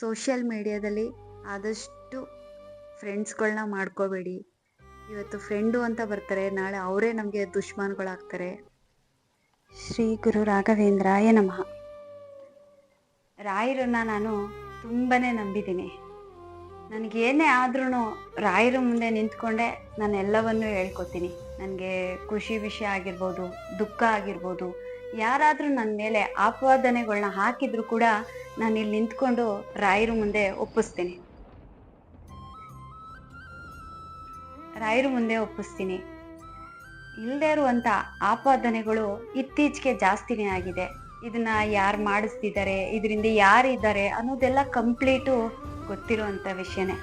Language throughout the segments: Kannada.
ಸೋಷಿಯಲ್ ಮೀಡಿಯಾದಲ್ಲಿ ಆದಷ್ಟು ಫ್ರೆಂಡ್ಸ್ಗಳನ್ನ ಮಾಡ್ಕೋಬೇಡಿ. ಇವತ್ತು ಫ್ರೆಂಡು ಅಂತ ಬರ್ತಾರೆ, ನಾಳೆ ಅವರೇ ನಮಗೆ ದುಶ್ಮನ್ಗಳಾಗ್ತಾರೆ. ಶ್ರೀ ಗುರು ರಾಘವೇಂದ್ರಾಯ ನಮಃ. ರಾಯರನ್ನ ನಾನು ತುಂಬಾನೇ ನಂಬಿದ್ದೀನಿ. ನನಗೇನೇ ಆದ್ರೂ ರಾಯರ ಮುಂದೆ ನಿಂತ್ಕೊಂಡೆ ನಾನು ಎಲ್ಲವನ್ನೂ ಹೇಳ್ಕೊತೀನಿ. ನನಗೆ ಖುಷಿ ವಿಷಯ ಆಗಿರ್ಬೋದು, ದುಃಖ ಆಗಿರ್ಬೋದು, ಯಾರಾದರೂ ನನ್ನ ಮೇಲೆ ಆಪಾದನೆಗಳನ್ನ ಹಾಕಿದ್ರು ಕೂಡ ನಾನು ಇಲ್ಲಿ ನಿಂತ್ಕೊಂಡು ರಾಯರ ಮುಂದೆ ಒಪ್ಪಿಸ್ತೀನಿ. ಇಲ್ಲದೆ ಇರುವಂಥ ಆಪಾದನೆಗಳು ಇತ್ತೀಚೆಗೆ ಜಾಸ್ತಿನೇ ಆಗಿದೆ. ಇದನ್ನ ಯಾರು ಮಾಡಿಸ್ತಿದ್ದಾರೆ, ಇದರಿಂದ ಯಾರಿದ್ದಾರೆ ಅನ್ನೋದೆಲ್ಲ ಕಂಪ್ಲೀಟು ಗೊತ್ತಿರುವಂಥ ವಿಷಯನೇ.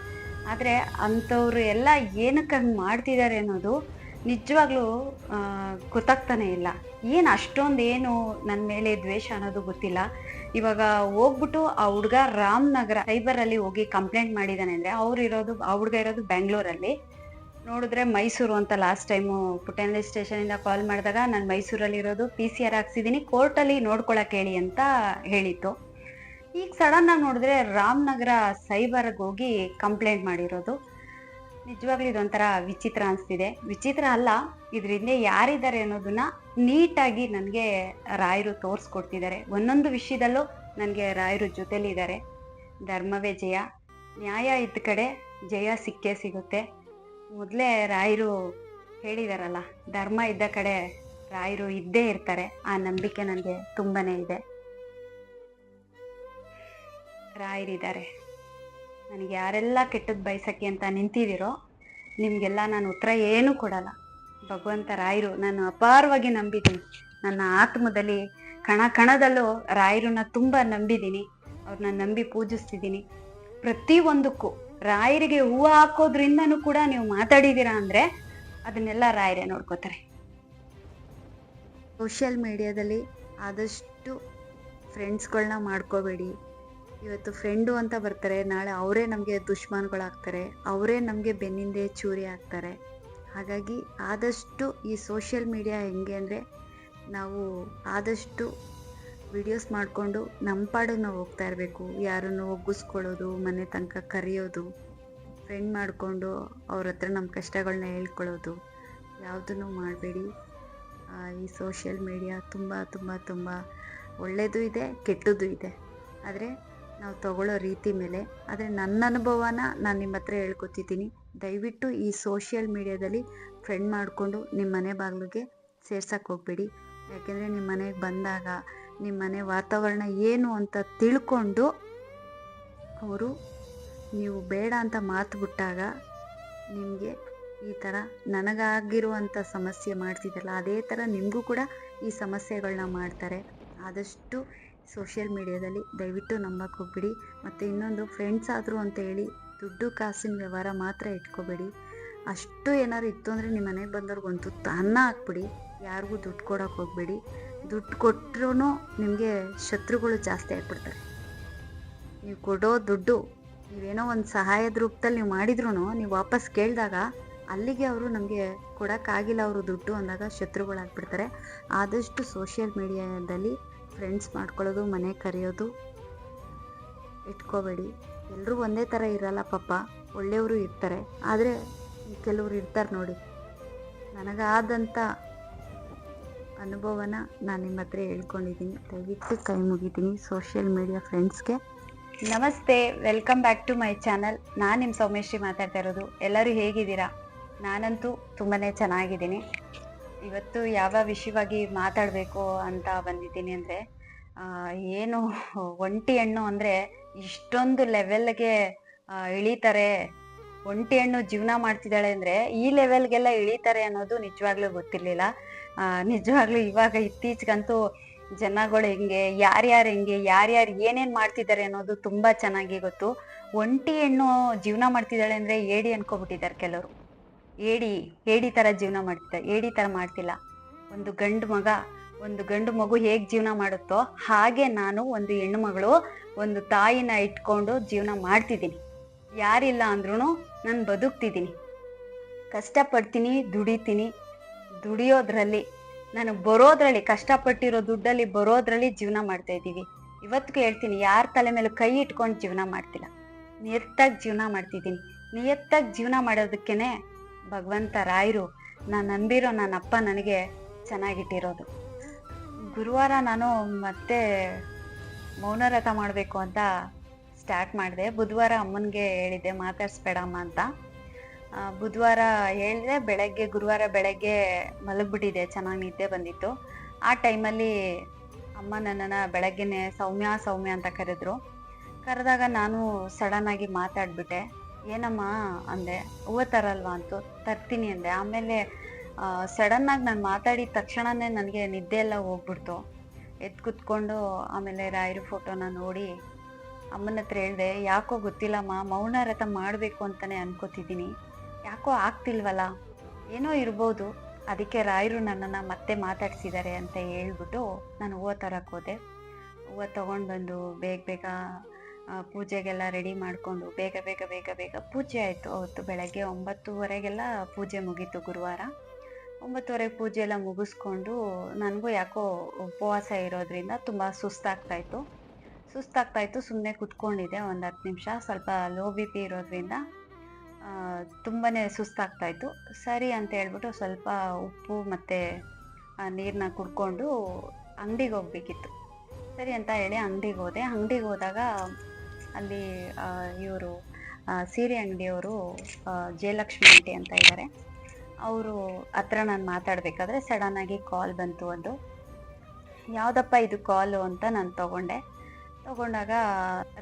ಆದರೆ ಅಂಥವ್ರು ಎಲ್ಲ ಏನಕ್ಕೆ ಹಂಗೆ ಮಾಡ್ತಿದ್ದಾರೆ ಅನ್ನೋದು ನಿಜವಾಗ್ಲೂ ಗೊತ್ತಾಗ್ತಾನೆ ಇಲ್ಲ. ಏನು ಅಷ್ಟೊಂದು ಏನು ನನ್ನ ಮೇಲೆ ದ್ವೇಷ ಅನ್ನೋದು ಗೊತ್ತಿಲ್ಲ. ಇವಾಗ ಹೋಗ್ಬಿಟ್ಟು ಆ ಹುಡುಗ ರಾಮನಗರ ಸೈಬರಲ್ಲಿ ಹೋಗಿ ಕಂಪ್ಲೇಂಟ್ ಮಾಡಿದ್ದಾನೆ ಅಂದರೆ ಆ ಹುಡುಗ ಇರೋದು ಬೆಂಗಳೂರಲ್ಲಿ. ನೋಡಿದ್ರೆ ಮೈಸೂರು ಅಂತ ಲಾಸ್ಟ್ ಟೈಮು ಪುಟ್ಟಣಿ ಸ್ಟೇಷನಿಂದ ಕಾಲ್ ಮಾಡಿದಾಗ ನಾನು ಮೈಸೂರಲ್ಲಿರೋದು, PCR ಹಾಕ್ಸಿದ್ದೀನಿ, ಕೋರ್ಟಲ್ಲಿ ನೋಡ್ಕೊಳಕ್ಕೆ ಹೇಳಿ ಅಂತ ಹೇಳಿತ್ತು. ಈಗ ಸಡನ್ನಾಗಿ ನೋಡಿದ್ರೆ ರಾಮನಗರ ಸೈಬರ್ಗೆ ಹೋಗಿ ಕಂಪ್ಲೇಂಟ್ ಮಾಡಿರೋದು. ನಿಜವಾಗ್ಲೂ ಇದೊಂಥರ ವಿಚಿತ್ರ ಅನಿಸ್ತಿದೆ. ವಿಚಿತ್ರ ಅಲ್ಲ, ಇದರಿಂದ ಯಾರಿದ್ದಾರೆ ಅನ್ನೋದನ್ನ ನೀಟಾಗಿ ನನಗೆ ರಾಯರು ತೋರಿಸ್ಕೊಡ್ತಿದ್ದಾರೆ. ಒಂದೊಂದು ವಿಷಯದಲ್ಲೂ ನನಗೆ ರಾಯರು ಜೊತೆಲಿದ್ದಾರೆ. ಧರ್ಮವೇ ಜಯ, ನ್ಯಾಯ ಇದ್ದ ಕಡೆ ಜಯ ಸಿಕ್ಕೇ ಸಿಗುತ್ತೆ. ಮೊದಲೇ ರಾಯರು ಹೇಳಿದಾರಲ್ಲ, ಧರ್ಮ ಇದ್ದ ಕಡೆ ರಾಯರು ಇದ್ದೇ ಇರ್ತಾರೆ. ಆ ನಂಬಿಕೆ ನನಗೆ ತುಂಬಾನೇ ಇದೆ. ರಾಯರಿದ್ದಾರೆ. ನನಗೆ ಯಾರೆಲ್ಲ ಕೆಟ್ಟದ್ದು ಬಯಸಕ್ಕೆ ಅಂತ ನಿಂತಿದ್ದೀರೋ ನಿಮಗೆಲ್ಲ ನಾನು ಉತ್ತರ ಏನೂ ಕೊಡಲ್ಲ. ಭಗವಂತ ರಾಯರು ನಾನು ಅಪಾರವಾಗಿ ನಂಬಿದ್ದೀನಿ. ನನ್ನ ಆತ್ಮದಲ್ಲಿ ಕಣ ಕಣದಲ್ಲೂ ರಾಯರನ್ನ ತುಂಬ ನಂಬಿದ್ದೀನಿ. ಅವ್ರನ್ನ ನಂಬಿ ಪೂಜಿಸ್ತಿದ್ದೀನಿ. ಪ್ರತಿಯೊಂದಕ್ಕೂ ರಾಯರಿಗೆ ಹೂವು ಹಾಕೋದ್ರಿಂದನೂ ಕೂಡ ನೀವು ಮಾತಾಡಿದ್ದೀರಾ ಅಂದರೆ ಅದನ್ನೆಲ್ಲ ರಾಯರೇ ನೋಡ್ಕೋತಾರೆ. ಸೋಷಿಯಲ್ ಮೀಡಿಯಾದಲ್ಲಿ ಆದಷ್ಟು ಫ್ರೆಂಡ್ಸ್ಗಳನ್ನ ಮಾಡ್ಕೋಬೇಡಿ. ಇವತ್ತು ಫ್ರೆಂಡು ಅಂತ ಬರ್ತಾರೆ, ನಾಳೆ ಅವರೇ ನಮಗೆ ದುಶ್ಮನ್ಗಳಾಗ್ತಾರೆ, ಅವರೇ ನಮಗೆ ಬೆನ್ನಿಂದೆ ಚೂರಿ ಆಗ್ತಾರೆ. ಹಾಗಾಗಿ ಆದಷ್ಟು ಈ ಸೋಷಿಯಲ್ ಮೀಡಿಯಾ ಹೆಂಗೆ ಅಂದರೆ, ನಾವು ಆದಷ್ಟು ವಿಡಿಯೋಸ್ ಮಾಡಿಕೊಂಡು ನಮ್ಮ ಪಾಡಿಗೆ ನಾವು ಹೋಗ್ತಾ ಇರಬೇಕು. ಯಾರನ್ನು ಒಗ್ಗಿಸ್ಕೊಳ್ಳೋದು, ಮನೆ ತನಕ ಕರೆಯೋದು, ಫ್ರೆಂಡ್ ಮಾಡಿಕೊಂಡು ಅವ್ರ ಹತ್ರ ನಮ್ಮ ಕಷ್ಟಗಳನ್ನ ಹೇಳ್ಕೊಳ್ಳೋದು ಯಾವುದನ್ನು ಮಾಡಬೇಡಿ. ಈ ಸೋಷಿಯಲ್ ಮೀಡಿಯಾ ತುಂಬ ತುಂಬ ತುಂಬ ಒಳ್ಳೆಯದು ಇದೆ, ಕೆಟ್ಟದ್ದು ಇದೆ. ಆದರೆ ನಾವು ತಗೊಳ್ಳೋ ರೀತಿ ಮೇಲೆ. ಆದರೆ ನನ್ನ ಅನುಭವನ ನಾನು ನಿಮ್ಮ ಹತ್ರ ಹೇಳ್ಕೊತಿದ್ದೀನಿ. ದಯವಿಟ್ಟು ಈ ಸೋಷಿಯಲ್ ಮೀಡಿಯಾದಲ್ಲಿ ಫ್ರೆಂಡ್ ಮಾಡಿಕೊಂಡು ನಿಮ್ಮ ಮನೆ ಬಾಗಿಲಿಗೆ ಸೇರ್ಸಕ್ಕೆ ಹೋಗ್ಬೇಡಿ. ಯಾಕೆಂದರೆ ನಿಮ್ಮ ಮನೆಗೆ ಬಂದಾಗ ನಿಮ್ಮ ಮನೆ ವಾತಾವರಣ ಏನು ಅಂತ ತಿಳ್ಕೊಂಡು ಅವರು ನೀವು ಬೇಡ ಅಂತ ಮಾತು ಬಿಟ್ಟಾಗ ನಿಮಗೆ ಈ ಥರ ನನಗಾಗಿರುವಂಥ ಸಮಸ್ಯೆ ಮಾಡ್ತಿದ್ದಲ್ಲ, ಅದೇ ಥರ ನಿಮಗೂ ಕೂಡ ಈ ಸಮಸ್ಯೆಗಳನ್ನ ಮಾಡ್ತಾರೆ. ಆದಷ್ಟು ಸೋಷಿಯಲ್ ಮೀಡಿಯಾದಲ್ಲಿ ದಯವಿಟ್ಟು ನಂಬಕ್ಕೆ ಹೋಗ್ಬಿಡಿ. ಮತ್ತು ಇನ್ನೊಂದು, ಫ್ರೆಂಡ್ಸ್ ಆದರು ಅಂತ ಹೇಳಿ ದುಡ್ಡು ಕಾಸಿನ ವ್ಯವಹಾರ ಮಾತ್ರ ಇಟ್ಕೋಬೇಡಿ. ಅಷ್ಟು ಏನಾದ್ರು ಇತ್ತು ಅಂದರೆ ನಿಮ್ಮ ಮನೆಗೆ ಬಂದವ್ರಿಗೆ ಒಂದು ತುತ್ತು ಅನ್ನ ಹಾಕ್ಬಿಡಿ. ಯಾರಿಗೂ ದುಡ್ಡು ಕೊಡೋಕೆ ಹೋಗಬೇಡಿ. ದುಡ್ಡು ಕೊಟ್ಟರೂ ನಿಮಗೆ ಶತ್ರುಗಳು ಜಾಸ್ತಿ ಆಗಿಬಿಡ್ತಾರೆ. ನೀವು ಕೊಡೋ ದುಡ್ಡು ನೀವೇನೋ ಒಂದು ಸಹಾಯದ ರೂಪದಲ್ಲಿ ನೀವು ಮಾಡಿದ್ರೂ ನೀವು ವಾಪಸ್ ಕೇಳಿದಾಗ ಅಲ್ಲಿಗೆ ಅವರು ನಮಗೆ ಕೊಡೋಕ್ಕಾಗಿಲ್ಲ ಅವರು ದುಡ್ಡು ಅಂದಾಗ ಶತ್ರುಗಳಾಗ್ಬಿಡ್ತಾರೆ. ಆದಷ್ಟು ಸೋಷಿಯಲ್ ಮೀಡಿಯಾದಲ್ಲಿ ಫ್ರೆಂಡ್ಸ್ ಮಾಡ್ಕೊಳ್ಳೋದು, ಮನೆ ಕರೆಯೋದು ಇಟ್ಕೋಬೇಡಿ. ಎಲ್ಲರೂ ಒಂದೇ ಥರ ಇರಲ್ಲ ಪಾಪ, ಒಳ್ಳೆಯವರು ಇರ್ತಾರೆ. ಆದರೆ ಕೆಲವರು ಇರ್ತಾರೆ ನೋಡಿ. ನನಗಾದಂಥ ಅನುಭವನ ನಾನು ನಿಮ್ಮ ಹತ್ರ ಹೇಳ್ಕೊಂಡಿದ್ದೀನಿ. ದಯವಿಟ್ಟು ಕೈ ಮುಗಿತೀನಿ ಸೋಷಿಯಲ್ ಮೀಡಿಯಾ ಫ್ರೆಂಡ್ಸ್ಗೆ. ನಮಸ್ತೆ, welcome back to my channel. ನಾನು ನಿಮ್ಮ ಸೌಮೇಶ್ರೀ ಮಾತಾಡ್ತಾ ಇರೋದು. ಎಲ್ಲರೂ ಹೇಗಿದ್ದೀರಾ? ನಾನಂತೂ ತುಂಬಾ ಚೆನ್ನಾಗಿದ್ದೀನಿ. ಇವತ್ತು ಯಾವ ವಿಷಯವಾಗಿ ಮಾತಾಡಬೇಕು ಅಂತ ಬಂದಿದ್ದೀನಿ ಅಂದರೆ, ಏನು ಒಂಟಿ ಹೆಣ್ಣು ಅಂದರೆ ಇಷ್ಟೊಂದು ಲೆವೆಲ್ಗೆ ಇಳಿತಾರೆ, ಒಂಟಿ ಹೆಣ್ಣು ಜೀವನ ಮಾಡ್ತಿದ್ದಾಳೆ ಅಂದರೆ ಈ ಲೆವೆಲ್ಗೆಲ್ಲ ಇಳಿತಾರೆ ಅನ್ನೋದು ನಿಜವಾಗ್ಲೂ ಗೊತ್ತಿರಲಿಲ್ಲ. ನಿಜವಾಗ್ಲೂ ಇವಾಗ ಇತ್ತೀಚೆಗಂತೂ ಜನಗಳು ಹೆಂಗೆ, ಯಾರ್ಯಾರು ಹೆಂಗೆ, ಯಾರ್ಯಾರು ಏನೇನು ಮಾಡ್ತಿದ್ದಾರೆ ಅನ್ನೋದು ತುಂಬ ಚೆನ್ನಾಗಿ ಗೊತ್ತು. ಒಂಟಿ ಹೆಣ್ಣು ಜೀವನ ಮಾಡ್ತಿದ್ದಾಳೆ ಅಂದರೆ ಏಡಿ ಅನ್ಕೋಬಿಟ್ಟಿದ್ದಾರೆ ಕೆಲವರು. ಏಡಿ ಥರ ಜೀವನ ಮಾಡ್ತಿದ್ದಾರೆ. ಏಡಿ ಥರ ಮಾಡ್ತಿಲ್ಲ. ಒಂದು ಗಂಡು ಮಗು ಹೇಗೆ ಜೀವನ ಮಾಡುತ್ತೋ ಹಾಗೆ ನಾನು ಒಂದು ಹೆಣ್ಣು ಮಗಳು, ಒಂದು ತಾಯಿನ ಇಟ್ಕೊಂಡು ಜೀವನ ಮಾಡ್ತಿದ್ದೀನಿ. ಯಾರಿಲ್ಲ ಅಂದ್ರೂ ನಾನು ಬದುಕ್ತಿದ್ದೀನಿ, ಕಷ್ಟಪಡ್ತೀನಿ, ದುಡಿಯೋದ್ರಲ್ಲಿ ನನಗೆ ಬರೋದ್ರಲ್ಲಿ, ಕಷ್ಟಪಟ್ಟಿರೋ ದುಡ್ಡಲ್ಲಿ ಬರೋದ್ರಲ್ಲಿ ಜೀವನ ಮಾಡ್ತಾ ಇದ್ದೀವಿ. ಇವತ್ತಿಗೂ ಹೇಳ್ತೀನಿ, ಯಾರ ತಲೆ ಮೇಲೂ ಕೈ ಇಟ್ಕೊಂಡು ಜೀವನ ಮಾಡ್ತಿಲ್ಲ, ನಿಯತ್ತಾಗಿ ಜೀವನ ಮಾಡ್ತಿದ್ದೀನಿ. ನಿಯತ್ತಾಗಿ ಜೀವನ ಮಾಡೋದಕ್ಕೇನೆ ಭಗವಂತ ರಾಯರು ನಾನು ನಂಬಿರೋ ನನ್ನ ಅಪ್ಪ ನನಗೆ ಚೆನ್ನಾಗಿಟ್ಟಿರೋದು. ಗುರುವಾರ ನಾನು ಮತ್ತೆ ಮೌನವ್ರತ ಮಾಡಬೇಕು ಅಂತ ಸ್ಟಾರ್ಟ್ ಮಾಡಿದೆ. ಬುಧವಾರ ಅಮ್ಮನಿಗೆ ಹೇಳಿದ್ದೆ ಮಾತಾಡಿಸ್ಬೇಡಮ್ಮ ಅಂತ. ಬುಧವಾರ ಹೇಳಿದೆ, ಗುರುವಾರ ಬೆಳಗ್ಗೆ ಮಲಗಿಬಿಟ್ಟಿದೆ, ಚೆನ್ನಾಗಿ ನಿದ್ದೆ ಬಂದಿತ್ತು. ಆ ಟೈಮಲ್ಲಿ ಅಮ್ಮ ನನ್ನನ್ನು ಬೆಳಗ್ಗೆನೆ ಸೌಮ್ಯ ಸೌಮ್ಯ ಅಂತ ಕರೆದಾಗ ನಾನು ಸಡನ್ನಾಗಿ ಮಾತಾಡ್ಬಿಟ್ಟೆ. ಏನಮ್ಮ ಅಂದೆ. ಹೂವು ತರಲ್ವಾ ಅಂತ. ತರ್ತೀನಿ ಅಂದೆ. ಆಮೇಲೆ ಸಡನ್ನಾಗಿ ನಾನು ಮಾತಾಡಿದ ತಕ್ಷಣನೇ ನನಗೆ ನಿದ್ದೆ ಎಲ್ಲ ಹೋಗ್ಬಿಡ್ತು. ಎದ್ದು ಕುತ್ಕೊಂಡು ಆಮೇಲೆ ರಾಯರ ಫೋಟೋನ ನೋಡಿ ಅಮ್ಮನ ಹತ್ರ ಹೇಳಿದೆ, ಯಾಕೋ ಗೊತ್ತಿಲ್ಲಮ್ಮ, ಮೌನವ್ರತ ಮಾಡಬೇಕು ಅಂತಲೇ ಅನ್ಕೋತಿದ್ದೀನಿ, ಯಾಕೋ ಆಗ್ತಿಲ್ವಲ್ಲ, ಏನೋ ಇರ್ಬೋದು, ಅದಕ್ಕೆ ರಾಯರು ನನ್ನನ್ನು ಮತ್ತೆ ಮಾತಾಡ್ಸಿದ್ದಾರೆ ಅಂತ ಹೇಳ್ಬಿಟ್ಟು ನಾನು ಹೂವು ತರಕ್ಕೆ ಹೋದೆ. ಹೂವು ತೊಗೊಂಡು ಬಂದು ಬೇಗ ಪೂಜೆಗೆಲ್ಲ ರೆಡಿ ಮಾಡಿಕೊಂಡು ಬೇಗ ಪೂಜೆ ಆಯಿತು. ಅವತ್ತು ಬೆಳಗ್ಗೆ 9:30ಗೆಲ್ಲ ಪೂಜೆ ಮುಗೀತು. ಗುರುವಾರ 9:30 ಪೂಜೆ ಎಲ್ಲ ಮುಗಿಸ್ಕೊಂಡು ನನಗೂ ಯಾಕೋ ಉಪವಾಸ ಇರೋದ್ರಿಂದ ತುಂಬ ಸುಸ್ತಾಗ್ತಾಯಿತ್ತು. ಸುಮ್ಮನೆ ಕುತ್ಕೊಂಡಿದ್ದೆ ಒಂದು 10 ನಿಮಿಷ. ಸ್ವಲ್ಪ ಲೋ ಬಿ ಪಿ ಇರೋದ್ರಿಂದ ತುಂಬಾ ಸುಸ್ತಾಗ್ತಾಯಿತ್ತು. ಸರಿ ಅಂತ ಹೇಳ್ಬಿಟ್ಟು ಸ್ವಲ್ಪ ಉಪ್ಪು ಮತ್ತು ನೀರನ್ನ ಕುಡ್ಕೊಂಡು ಅಂಗಡಿಗೆ ಹೋಗ್ಬೇಕಿತ್ತು. ಸರಿ ಅಂತ ಹೇಳಿ ಅಂಗಡಿಗೆ ಹೋದಾಗ ಅಲ್ಲಿ ಇವರು ಸೀರೆ ಅಂಗಡಿಯವರು ಜಯಲಕ್ಷ್ಮಿ ಆಂಟಿ ಅಂತ ಇದ್ದಾರೆ. ಅವರು ಹತ್ರ ನಾನು ಮಾತಾಡಬೇಕಾದ್ರೆ ಸಡನ್ನಾಗಿ ಕಾಲ್ ಬಂತು. ಒಂದು ಯಾವುದಪ್ಪ ಇದು ಕಾಲು ಅಂತ ನಾನು ತಗೊಂಡಾಗ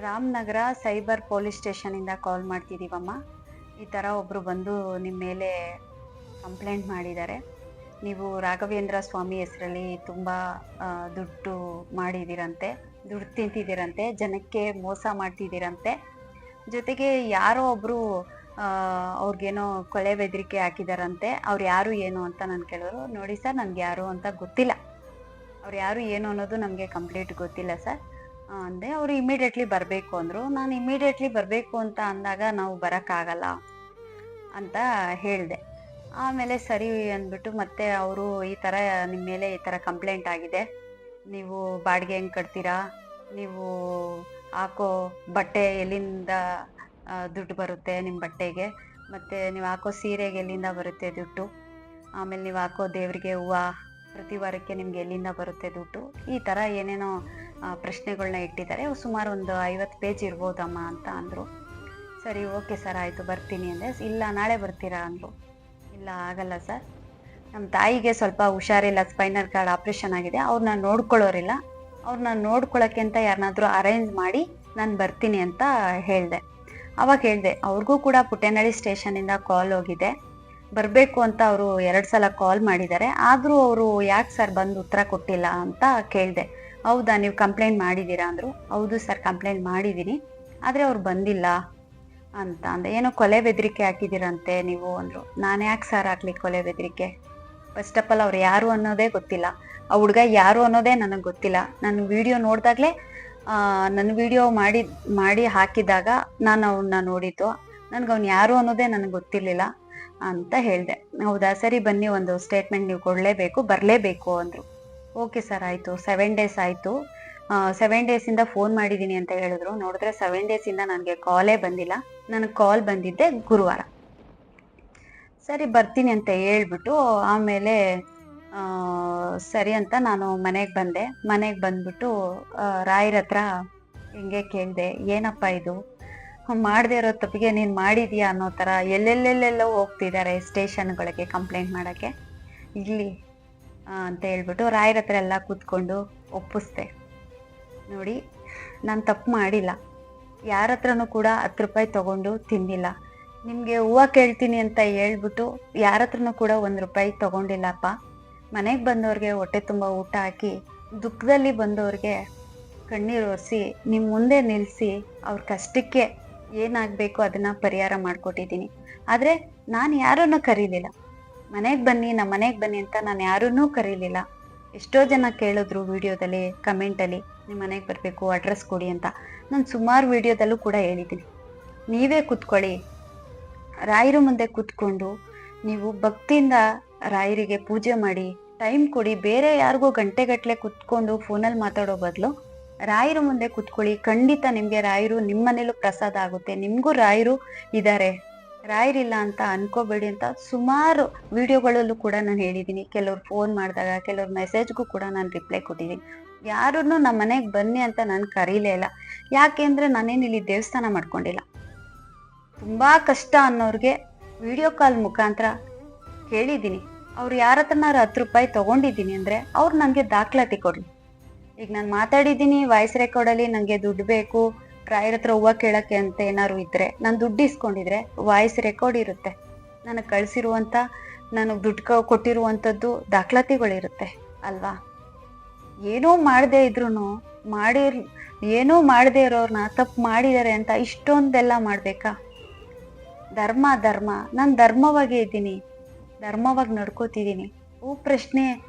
ರಾಮನಗರ ಸೈಬರ್ ಪೊಲೀಸ್ ಸ್ಟೇಷನಿಂದ ಕಾಲ್ ಮಾಡ್ತಿದ್ದೀವಮ್ಮ, ಈ ಥರ ಒಬ್ಬರು ಬಂದು ನಿಮ್ಮ ಮೇಲೆ ಕಂಪ್ಲೇಂಟ್ ಮಾಡಿದ್ದಾರೆ. ನೀವು ರಾಘವೇಂದ್ರ ಸ್ವಾಮಿ ಹೆಸರಲ್ಲಿ ತುಂಬ ದುಡ್ಡು ಮಾಡಿದ್ದೀರಂತೆ, ದುಡ್ಡು ತಿಂತಿದ್ದೀರಂತೆ, ಜನಕ್ಕೆ ಮೋಸ ಮಾಡ್ತಿದ್ದೀರಂತೆ, ಜೊತೆಗೆ ಯಾರೋ ಒಬ್ಬರು ಅವ್ರಿಗೇನೋ ಕೊಲೆ ಬೆದರಿಕೆ ಹಾಕಿದಾರಂತೆ. ಅವ್ರು ಯಾರು ಏನು ಅಂತ ನಾನು ಕೇಳೋರು. ನೋಡಿ ಸರ್, ನನಗೆ ಯಾರು ಅಂತ ಗೊತ್ತಿಲ್ಲ, ಅವ್ರು ಯಾರು ಏನು ಅನ್ನೋದು ನಮಗೆ ಕಂಪ್ಲೀಟ್ ಗೊತ್ತಿಲ್ಲ ಸರ್ ಅಂದೆ. ಅವರು ಇಮಿಡಿಯೇಟ್ಲಿ ಬರಬೇಕು ಅಂದರು. ನಾನು ಇಮಿಡಿಯೇಟ್ಲಿ ಬರಬೇಕು ಅಂತ ಅಂದಾಗ ನಾವು ಬರೋಕ್ಕಾಗಲ್ಲ ಅಂತ ಹೇಳಿದೆ. ಆಮೇಲೆ ಸರಿ ಅಂದ್ಬಿಟ್ಟು ಮತ್ತೆ ಅವರು ಈ ಥರ ನಿಮ್ಮ ಮೇಲೆ ಈ ಥರ ಕಂಪ್ಲೇಂಟ್ ಆಗಿದೆ, ನೀವು ಬಾಡಿಗೆ ಹೆಂಗೆ ಕಟ್ತೀರಾ, ನೀವು ಹಾಕೋ ಬಟ್ಟೆ ಎಲ್ಲಿಂದ ದುಡ್ಡು ಬರುತ್ತೆ ನಿಮ್ಮ ಬಟ್ಟೆಗೆ, ಮತ್ತು ನೀವು ಹಾಕೋ ಸೀರೆಗೆ ಎಲ್ಲಿಂದ ಬರುತ್ತೆ ದುಡ್ಡು, ಆಮೇಲೆ ನೀವು ಹಾಕೋ ದೇವರಿಗೆ ಹೂವು ಪ್ರತಿ ವಾರಕ್ಕೆ ನಿಮ್ಗೆ ಎಲ್ಲಿಂದ ಬರುತ್ತೆ ದುಡ್ಡು, ಈ ಥರ ಏನೇನೋ ಪ್ರಶ್ನೆಗಳನ್ನ ಇಟ್ಟಿದ್ದಾರೆ. ಸುಮಾರು ಒಂದು 50 ಪೇಜ್ ಇರ್ಬೋದಮ್ಮ ಅಂತ ಅಂದರು. ಸರಿ ಓಕೆ ಸರ್ ಆಯಿತು ಬರ್ತೀನಿ ಅಂದೆ. ಇಲ್ಲ ನಾಳೆ ಬರ್ತೀರಾ ಅಂದರು. ಇಲ್ಲ ಆಗಲ್ಲ ಸರ್, ನಮ್ಮ ತಾಯಿಗೆ ಸ್ವಲ್ಪ ಹುಷಾರಿಲ್ಲ, ಸ್ಪೈನಲ್ ಕಾರ್ಡ್ ಆಪ್ರೇಷನ್ ಆಗಿದೆ, ಅವ್ರನ್ನ ನೋಡ್ಕೊಳ್ಳೋರಿಲ್ಲ, ಅವ್ರನ್ನ ನೋಡ್ಕೊಳ್ಳೋಕ್ಕೆ ಅಂತ ಯಾರನ್ನಾದ್ರೂ ಅರೇಂಜ್ ಮಾಡಿ ನಾನು ಬರ್ತೀನಿ ಅಂತ ಹೇಳಿದೆ. ಅವಾಗ ಹೇಳಿದೆ, ಅವ್ರಿಗೂ ಕೂಡ ಪುಟ್ಟೇನಹಳ್ಳಿ ಸ್ಟೇಷನಿಂದ ಕಾಲ್ ಹೋಗಿದೆ, ಬರಬೇಕು ಅಂತ ಅವರು 2 ಸಲ ಕಾಲ್ ಮಾಡಿದ್ದಾರೆ, ಆದರೂ ಅವರು ಯಾಕೆ ಸರ್ ಬಂದು ಉತ್ತರ ಕೊಟ್ಟಿಲ್ಲ ಅಂತ ಕೇಳಿದೆ. ಹೌದಾ, ನೀವು ಕಂಪ್ಲೇಂಟ್ ಮಾಡಿದ್ದೀರಾ ಅಂದರು. ಹೌದು ಸರ್ ಕಂಪ್ಲೇಂಟ್ ಮಾಡಿದ್ದೀನಿ, ಆದರೆ ಅವ್ರು ಬಂದಿಲ್ಲ ಅಂತ ಅಂದೆ. ಏನೋ ಕೊಲೆ ಬೆದರಿಕೆ ಹಾಕಿದ್ದೀರಂತೆ ನೀವು ಅಂದರು. ನಾನು ಯಾಕೆ ಸರ್ ಹಾಕ್ಲಿ ಕೊಲೆ ಬೆದರಿಕೆ? ಫಸ್ಟ್ ಆಫ್ ಆಲ್ ಅವ್ರು ಯಾರು ಅನ್ನೋದೇ ಗೊತ್ತಿಲ್ಲ, ಆ ಹುಡುಗ ಯಾರು ಅನ್ನೋದೇ ನನಗೆ ಗೊತ್ತಿಲ್ಲ. ನಾನು ವಿಡಿಯೋ ನೋಡಿದಾಗಲೇ ನನ್ನ ವಿಡಿಯೋ ಮಾಡಿ ಹಾಕಿದಾಗ ನಾನು ಅವನ್ನ ನೋಡಿದ್ದು, ನನಗೆ ಅವ್ನು ಯಾರು ಅನ್ನೋದೇ ನನಗೆ ಗೊತ್ತಿರಲಿಲ್ಲ ಅಂತ ಹೇಳಿದೆ. ಹೌದಾ ಸರಿ ಬನ್ನಿ, ಒಂದು ಸ್ಟೇಟ್ಮೆಂಟ್ ನೀವು ಕೊಡಲೇಬೇಕು, ಬರಲೇಬೇಕು ಅಂದರು. ಓಕೆ ಸರ್ ಆಯಿತು. 7 ಡೇಸ್ ಆಯಿತು, 7 ಡೇಸಿಂದ ಫೋನ್ ಮಾಡಿದ್ದೀನಿ ಅಂತ ಹೇಳಿದ್ರು. ನೋಡಿದ್ರೆ 7 ಡೇಸಿಂದ ನನಗೆ ಕಾಲೇ ಬಂದಿಲ್ಲ. ನನಗೆ ಕಾಲ್ ಬಂದಿದ್ದೆ ಗುರುವಾರ. ಸರಿ ಬರ್ತೀನಿ ಅಂತ ಹೇಳ್ಬಿಟ್ಟು ಆಮೇಲೆ ಸರಿ ಅಂತ ನಾನು ಮನೆಗೆ ಬಂದ್ಬಿಟ್ಟು ರಾಯರ ಹತ್ರ ಹಿಂಗೆ ಕೇಳಿದೆ, ಏನಪ್ಪ ಇದು ಮಾಡದೇ ಇರೋ ತಪ್ಪಿಗೆ ನೀನು ಮಾಡಿದೀಯಾ ಅನ್ನೋ ಥರ ಎಲ್ಲೆಲ್ಲೆಲ್ಲೆಲ್ಲೋ ಹೋಗ್ತಿದ್ದಾರೆ ಸ್ಟೇಷನ್ಗಳಿಗೆ ಕಂಪ್ಲೇಂಟ್ ಮಾಡೋಕ್ಕೆ, ಇಲ್ಲಿ ಅಂತ ಹೇಳ್ಬಿಟ್ಟು ರಾಯರ ಹತ್ರ ಎಲ್ಲ ಕೂತ್ಕೊಂಡು ಒಪ್ಪಿಸ್ದೆ. ನೋಡಿ ನಾನು ತಪ್ಪು ಮಾಡಿಲ್ಲ, ಯಾರ ಹತ್ರನೂ ಕೂಡ 10 ರೂಪಾಯಿ ತೊಗೊಂಡು ತಿಂದಿಲ್ಲ, ನಿಮಗೆ ಹೂವು ಕೇಳ್ತೀನಿ ಅಂತ ಹೇಳ್ಬಿಟ್ಟು ಯಾರ ಹತ್ರನೂ ಕೂಡ 1 ರೂಪಾಯಿ ತೊಗೊಂಡಿಲ್ಲಪ್ಪ. ಮನೆಗೆ ಬಂದವ್ರಿಗೆ ಹೊಟ್ಟೆ ತುಂಬ ಊಟ ಹಾಕಿ, ದುಃಖದಲ್ಲಿ ಬಂದವ್ರಿಗೆ ಕಣ್ಣೀರು ಒರೆಸಿ ನಿಮ್ಮ ಮುಂದೆ ನಿಲ್ಲಿಸಿ ಅವ್ರ ಕಷ್ಟಕ್ಕೆ ಏನಾಗಬೇಕು ಅದನ್ನು ಪರಿಹಾರ ಮಾಡಿಕೊಟ್ಟಿದ್ದೀನಿ. ಆದರೆ ನಾನು ಯಾರನ್ನೂ ಕರೀಲಿಲ್ಲ, ಮನೆಗೆ ಬನ್ನಿ ನಮ್ಮ ಮನೆಗೆ ಬನ್ನಿ ಅಂತ ನಾನು ಯಾರನ್ನೂ ಕರೀಲಿಲ್ಲ. ಎಷ್ಟೋ ಜನ ಕೇಳಿದ್ರು ವಿಡಿಯೋದಲ್ಲಿ ಕಮೆಂಟಲ್ಲಿ, ನಿಮ್ಮ ಮನೆಗೆ ಬರಬೇಕು ಅಡ್ರೆಸ್ ಕೊಡಿ ಅಂತ. ನಾನು ಸುಮಾರು ವಿಡಿಯೋದಲ್ಲೂ ಕೂಡ ಹೇಳಿದ್ದೀನಿ, ನೀವೇ ಕೂತ್ಕೊಳ್ಳಿ, ರಾಯರ ಮುಂದೆ ಕೂತ್ಕೊಂಡು ನೀವು ಭಕ್ತಿಯಿಂದ ರಾಯರಿಗೆ ಪೂಜೆ ಮಾಡಿ ಟೈಮ್ ಕೊಡಿ. ಬೇರೆ ಯಾರಿಗೂ ಗಂಟೆಗಟ್ಟಲೆ ಕೂತ್ಕೊಂಡು ಫೋನಲ್ಲಿ ಮಾತಾಡೋ ಬದಲು ರಾಯರು ಮುಂದೆ ಕುತ್ಕೊಳ್ಳಿ, ಖಂಡಿತ ನಿಮ್ಗೆ ರಾಯರು ನಿಮ್ಮನೇಲೂ ಪ್ರಸಾದ ಆಗುತ್ತೆ. ನಿಮ್ಗೂ ರಾಯರು ಇದ್ದಾರೆ, ರಾಯರಿಲ್ಲ ಅಂತ ಅನ್ಕೋಬೇಡಿ ಅಂತ ಸುಮಾರು ವಿಡಿಯೋಗಳಲ್ಲೂ ಕೂಡ ನಾನು ಹೇಳಿದ್ದೀನಿ. ಕೆಲವ್ರು ಫೋನ್ ಮಾಡಿದಾಗ, ಕೆಲವ್ರ ಮೆಸೇಜ್ಗೂ ಕೂಡ ನಾನು ರಿಪ್ಲೈ ಕೊಟ್ಟಿದ್ದೀನಿ. ಯಾರನ್ನು ನಮ್ಮ ಮನೆಗೆ ಬನ್ನಿ ಅಂತ ನಾನು ಕರೀಲೇ ಇಲ್ಲ. ಯಾಕೆಂದ್ರೆ ನಾನೇನು ಇಲ್ಲಿ ದೇವಸ್ಥಾನ ಮಾಡ್ಕೊಂಡಿಲ್ಲ. ತುಂಬಾ ಕಷ್ಟ ಅನ್ನೋರ್ಗೆ ವಿಡಿಯೋ ಕಾಲ್ ಮುಖಾಂತರ ಹೇಳಿದ್ದೀನಿ. ಅವ್ರು ಯಾರ ಹತ್ರನಾರು 10 ರೂಪಾಯಿ ತಗೊಂಡಿದ್ದೀನಿ ಅಂದ್ರೆ ಅವ್ರು ನನಗೆ ದಾಖಲಾತಿ ಕೊಡ್ಲಿ. ಈಗ ನಾನು ಮಾತಾಡಿದ್ದೀನಿ ವಾಯ್ಸ್ ರೆಕಾರ್ಡಲ್ಲಿ, ನನಗೆ ದುಡ್ಡು ಬೇಕು ರಾಯರ ಹತ್ರ ಹೂವು ಕೇಳಕ್ಕೆ ಅಂತ ಏನಾದ್ರು ಇದ್ರೆ, ನಾನು ದುಡ್ಡು ಇಸ್ಕೊಂಡಿದ್ರೆ ವಾಯ್ಸ್ ರೆಕಾರ್ಡ್ ಇರುತ್ತೆ, ನನಗೆ ಕಳ್ಸಿರುವಂತ, ನನಗೆ ದುಡ್ಡು ಕೊಟ್ಟಿರುವಂಥದ್ದು ದಾಖಲಾತಿಗಳಿರುತ್ತೆ ಅಲ್ವಾ. ಏನೋ ಮಾಡದೇ ಇದ್ರು ಏನೋ ಮಾಡದೇ ಇರೋರ್ನ ತಪ್ಪು ಮಾಡಿದ್ದಾರೆ ಅಂತ ಇಷ್ಟೊಂದೆಲ್ಲ ಮಾಡ್ಬೇಕಾ? ಧರ್ಮ ಧರ್ಮ, ನಾನು ಧರ್ಮವಾಗೇ ಇದ್ದೀನಿ, ಧರ್ಮವಾಗಿ ನಡ್ಕೋತಿದ್ದೀನಿ. ಪ್ರಶ್ನೆ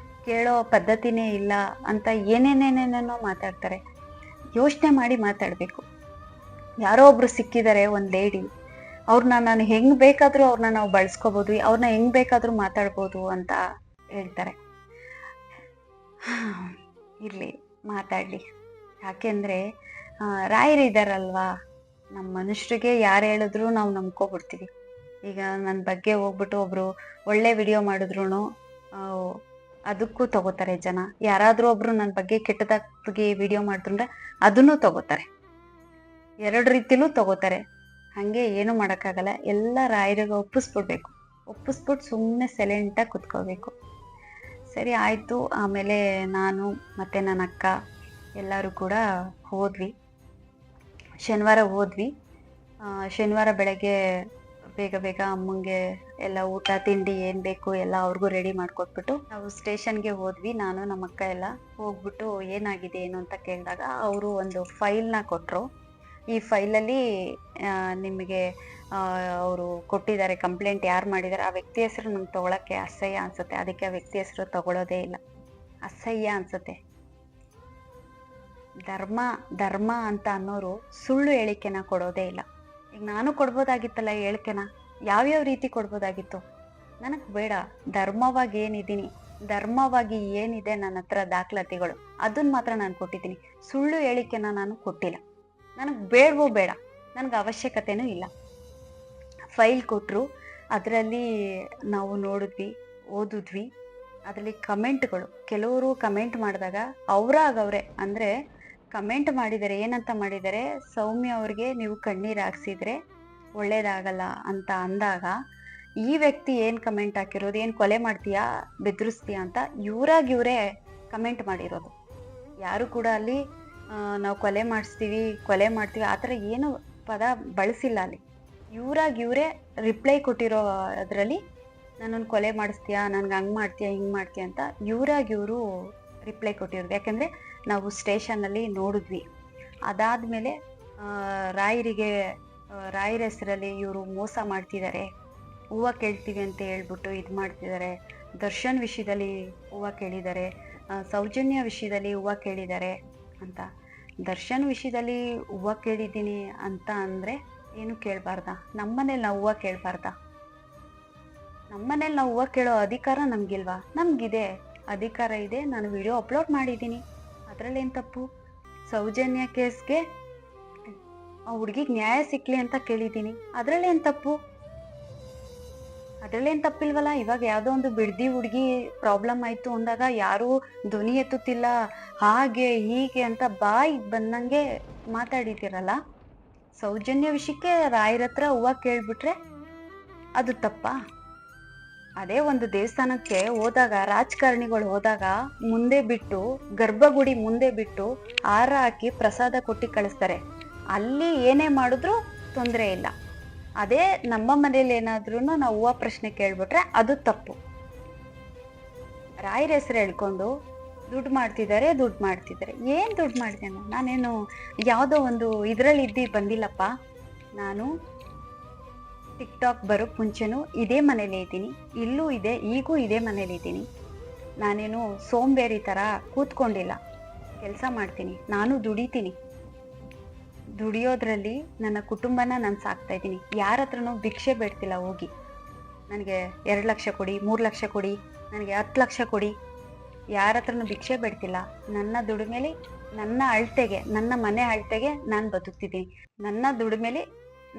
ಕೇಳೋ ಪದ್ಧತಿನೇ ಇಲ್ಲ ಅಂತ ಏನೇನೇನೇನೇನೋ ಮಾತಾಡ್ತಾರೆ. ಯೋಚನೆ ಮಾಡಿ ಮಾತಾಡ್ಬೇಕು. ಯಾರೋ ಒಬ್ರು ಸಿಕ್ಕಿದ್ದಾರೆ, ಒಂದ್ ಲೇಡಿ, ಅವ್ರನ್ನ ನಾನು ಹೆಂಗ್ ಬೇಕಾದ್ರೂ ಅವ್ರನ್ನ ನಾವು ಬಳಸ್ಕೋಬಹುದು, ಅವ್ರನ್ನ ಹೆಂಗ್ ಬೇಕಾದ್ರೂ ಮಾತಾಡ್ಬೋದು ಅಂತ ಹೇಳ್ತಾರೆ. ಇರ್ಲಿ, ಮಾತಾಡ್ಲಿ. ಯಾಕೆಂದ್ರೆ ರಾಯರಿದಾರಲ್ವಾ, ನಮ್ಮ ಮನುಷ್ಯರಿಗೆ ಯಾರು ಹೇಳಿದ್ರು ನಾವು ನಂಬ್ಕೊಬಿಡ್ತೀವಿ. ಈಗ ನನ್ನ ಬಗ್ಗೆ ಹೋಗ್ಬಿಟ್ಟು ಒಬ್ರು ಒಳ್ಳೆ ವಿಡಿಯೋ ಮಾಡಿದ್ರು ಅದಕ್ಕೂ ತಗೋತಾರೆ ಜನ. ಯಾರಾದ್ರೂ ಒಬ್ರು ನನ್ನ ಬಗ್ಗೆ ಕೆಟ್ಟದಾಗಿ ವಿಡಿಯೋ ಮಾಡಿದ್ರೆ ಅದನ್ನು ತಗೋತಾರೆ. 2 ರೀತಿಲೂ ತಗೋತಾರೆ. ಹಂಗೆ ಏನು ಮಾಡೋಕ್ಕಾಗಲ್ಲ. ಎಲ್ಲ ರಾಯರಿಗೆ ಒಪ್ಪಿಸ್ಬಿಟ್ಟು ಸುಮ್ಮನೆ ಸೈಲೆಂಟಾಗಿ ಕುತ್ಕೋಬೇಕು. ಸರಿ ಆಯಿತು. ಆಮೇಲೆ ನಾನು ಮತ್ತು ನನ್ನ ಅಕ್ಕ ಎಲ್ಲರೂ ಕೂಡ ಹೋದ್ವಿ. ಶನಿವಾರ ಹೋದ್ವಿ. ಶನಿವಾರ ಬೆಳಗ್ಗೆ ಬೇಗ ಬೇಗ ಅಮ್ಮಂಗೆ ಎಲ್ಲ ಊಟ ತಿಂಡಿ ಏನು ಬೇಕು ಎಲ್ಲ ಅವ್ರಿಗೂ ರೆಡಿ ಮಾಡಿಕೊಟ್ಬಿಟ್ಟು ನಾವು ಸ್ಟೇಷನ್ಗೆ ಹೋದ್ವಿ. ನಾನು ನಮ್ಮ ಅಕ್ಕ ಎಲ್ಲ ಹೋಗ್ಬಿಟ್ಟು ಏನಾಗಿದೆ ಏನು ಅಂತ ಕೇಳಿದಾಗ ಅವರು ಒಂದು ಫೈಲ್ನ ಕೊಟ್ಟರು. ಈ ಫೈಲಲ್ಲಿ ನಿಮಗೆ ಅವರು ಕೊಟ್ಟಿದ್ದಾರೆ, ಕಂಪ್ಲೇಂಟ್ ಯಾರು ಮಾಡಿದ್ದಾರೆ ಆ ವ್ಯಕ್ತಿ ಹೆಸರು ನಮ್ಗೆ ತೊಗೊಳಕ್ಕೆ ಅಸಹ್ಯ ಅನ್ಸುತ್ತೆ. ಅದಕ್ಕೆ ಆ ವ್ಯಕ್ತಿ ಹೆಸರು ತಗೊಳ್ಳೋದೇ ಇಲ್ಲ, ಅಸಹ್ಯ ಅನ್ಸುತ್ತೆ. ಧರ್ಮ ಅಂತ ಅನ್ನೋರು ಸುಳ್ಳು ಹೇಳಿಕೆನ ಕೊಡೋದೇ ಇಲ್ಲ. ಈಗ ನಾನು ಕೊಡ್ಬೋದಾಗಿತ್ತಲ್ಲ ಹೇಳಿಕೆನ, ಯಾವ್ಯಾವ ರೀತಿ ಕೊಡ್ಬೋದಾಗಿತ್ತು. ನನಗೆ ಬೇಡ. ಧರ್ಮವಾಗಿ ಏನಿದೆ ನನ್ನ ಹತ್ರ ದಾಖಲಾತಿಗಳು, ಅದನ್ನ ಮಾತ್ರ ನಾನು ಕೊಟ್ಟಿದ್ದೀನಿ. ಸುಳ್ಳು ಹೇಳಿಕೆನ ನಾನು ಕೊಟ್ಟಿಲ್ಲ. ನನಗೆ ಬೇಡ, ನನಗೆ ಅವಶ್ಯಕತೆನೂ ಇಲ್ಲ. ಫೈಲ್ ಕೊಟ್ಟರು, ಅದರಲ್ಲಿ ನಾವು ನೋಡಿದ್ವಿ, ಓದಿದ್ವಿ. ಅದರಲ್ಲಿ ಕಮೆಂಟ್ಗಳು, ಕೆಲವರು ಕಮೆಂಟ್ ಮಾಡಿದಾಗ ಅವರೇ ಅಂದರೆ ಕಮೆಂಟ್ ಮಾಡಿದ್ದಾರೆ. ಏನಂತ ಮಾಡಿದ್ದಾರೆ, ಸೌಮ್ಯ ಅವ್ರಿಗೆ ನೀವು ಕಣ್ಣೀರು ಹಾಕ್ಸಿದ್ರೆ ಒಳ್ಳೇದಾಗಲ್ಲ ಅಂತ ಅಂದಾಗ ಈ ವ್ಯಕ್ತಿ ಏನು ಕಮೆಂಟ್ ಹಾಕಿರೋದು, ಏನು ಕೊಲೆ ಮಾಡ್ತೀಯಾ, ಬೆದರಿಸ್ತೀಯಾ ಅಂತ ಇವರೇ ಕಮೆಂಟ್ ಮಾಡಿರೋದು. ಯಾರು ಕೂಡ ಅಲ್ಲಿ ನಾವು ಕೊಲೆ ಮಾಡ್ತೀವಿ ಆ ಥರ ಏನು ಪದ ಬಳಸಿಲ್ಲ. ಅಲ್ಲಿ ಇವರೇ ರಿಪ್ಲೈ ಕೊಟ್ಟಿರೋ ಅದರಲ್ಲಿ ನನ್ನನ್ನು ಕೊಲೆ ಮಾಡಿಸ್ತೀಯಾ, ನನ್ಗೆ ಹಂಗೆ ಮಾಡ್ತೀಯಾ, ಹಿಂಗೆ ಮಾಡ್ತೀಯಾ ಅಂತ ಇವರು ರಿಪ್ಲೈ ಕೊಟ್ಟಿರೋದು. ಯಾಕೆಂದರೆ ನಾವು ಸ್ಟೇಷನ್ನಲ್ಲಿ ನೋಡಿದ್ವಿ. ಅದಾದಮೇಲೆ ರಾಯರ ಹೆಸರಲ್ಲಿ ಇವರು ಮೋಸ ಮಾಡ್ತಿದ್ದಾರೆ, ಹೂವು ಕೇಳ್ತೀವಿ ಅಂತ ಹೇಳ್ಬಿಟ್ಟು ಇದು ಮಾಡ್ತಿದ್ದಾರೆ. ದರ್ಶನ್ ವಿಷಯದಲ್ಲಿ ಹೂವು ಕೇಳಿದ್ದಾರೆ, ಸೌಜನ್ಯ ವಿಷಯದಲ್ಲಿ ಹೂವು ಕೇಳಿದ್ದಾರೆ ಅಂತ. ದರ್ಶನ್ ವಿಷಯದಲ್ಲಿ ಹೂವು ಕೇಳಿದ್ದೀನಿ ಅಂತ ಅಂದರೆ ಏನು ಕೇಳಬಾರ್ದಾ? ನಮ್ಮನೇಲಿ ನಾವು ಹೂವು ಕೇಳಬಾರ್ದಾ? ನಮ್ಮನೇಲಿ ನಾವು ಹೂವು ಕೇಳೋ ಅಧಿಕಾರ ನಮಗಿಲ್ವಾ? ನಮಗಿದೆ, ಅಧಿಕಾರ ಇದೆ. ನಾನು ವಿಡಿಯೋ ಅಪ್ಲೋಡ್ ಮಾಡಿದ್ದೀನಿ, ಅದರಲ್ಲೇನು ತಪ್ಪು? ಸೌಜನ್ಯ ಕೇಸ್ಗೆ ಆ ಹುಡುಗಿಗೆ ನ್ಯಾಯ ಸಿಕ್ಲಿ ಅಂತ ಕೇಳಿದ್ದೀನಿ, ಅದರಲ್ಲೇನು ತಪ್ಪು? ಅದರಲ್ಲೇನು ತಪ್ಪಿಲ್ವಲ್ಲ. ಇವಾಗ ಯಾವುದೋ ಒಂದು ಬಿಡ್ದಿ ಹುಡುಗಿ ಪ್ರಾಬ್ಲಮ್ ಆಯಿತು ಅಂದಾಗ ಯಾರೂ ಧ್ವನಿ ಎತ್ತುತ್ತಿಲ್ಲ, ಹಾಗೆ ಹೀಗೆ ಅಂತ ಬಾಯಿ ಬಂದಂಗೆ ಮಾತಾಡಿದ್ದೀರಲ್ಲ. ಸೌಜನ್ಯ ವಿಷಯಕ್ಕೆ ರಾಯರ ಹತ್ರ ಹೂವು ಕೇಳ್ಬಿಟ್ರೆ ಅದು ತಪ್ಪಾ? ಅದೇ ಒಂದು ದೇವಸ್ಥಾನಕ್ಕೆ ಹೋದಾಗ, ರಾಜಕಾರಣಿಗಳು ಹೋದಾಗ ಮುಂದೆ ಬಿಟ್ಟು, ಗರ್ಭಗುಡಿ ಮುಂದೆ ಬಿಟ್ಟು ಹಾರ ಹಾಕಿ ಪ್ರಸಾದ ಕೊಟ್ಟು ಕಳಿಸ್ತಾರೆ. ಅಲ್ಲಿ ಏನೇ ಮಾಡಿದ್ರು ತೊಂದರೆ ಇಲ್ಲ. ಅದೇ ನಮ್ಮ ಮನೇಲಿ ಏನಾದ್ರೂ ನಾವು ಹೂವು ಪ್ರಶ್ನೆ ಕೇಳ್ಬಿಟ್ರೆ ಅದು ತಪ್ಪು. ರಾಯರ ಹೆಸರು ಹೇಳ್ಕೊಂಡು ದುಡ್ಡು ಮಾಡ್ತಿದ್ದಾರೆ. ಏನು ದುಡ್ಡು ಮಾಡ್ತೇನೆ ನಾನೇನು? ಯಾವುದೋ ಒಂದು ಇದರಲ್ಲಿ ಬಂದಿಲ್ಲಪ್ಪ. ನಾನು ಟಿಕ್ಟಾಕ್ ಬರೋಕ್ಕೆ ಮುಂಚೆನೂ ಇದೇ ಮನೇಲಿ ಇದ್ದೀನಿ, ಇಲ್ಲೂ ಇದೆ, ಈಗೂ ಇದೇ ಮನೇಲಿ ಇದ್ದೀನಿ. ನಾನೇನು ಸೋಂಬೇರಿ ಥರ ಕೂತ್ಕೊಂಡಿಲ್ಲ, ಕೆಲಸ ಮಾಡ್ತೀನಿ. ನಾನು ದುಡಿಯೋದ್ರಲ್ಲಿ ನನ್ನ ಕುಟುಂಬನ ನಾನು ಸಾಕ್ತಾ ಇದ್ದೀನಿ. ಯಾರ ಹತ್ರನೂ ಭಿಕ್ಷೆ ಬೇಡ್ತಿಲ್ಲ ಹೋಗಿ. ನನಗೆ 2 ಲಕ್ಷ ಕೊಡಿ, 3 ಲಕ್ಷ ಕೊಡಿ, ನನಗೆ 10 ಲಕ್ಷ ಕೊಡಿ, ಯಾರ ಹತ್ರನೂ ಭಿಕ್ಷೆ ಬೇಡ್ತಿಲ್ಲ. ನನ್ನ ದುಡಿಮೆಲಿ ನನ್ನ ಅಳತೆಗೆ, ನನ್ನ ಮನೆ ಅಳತೆಗೆ ನಾನು ಬದುಕ್ತಿದ್ದೀನಿ. ನನ್ನ ದುಡಿಮೆಲಿ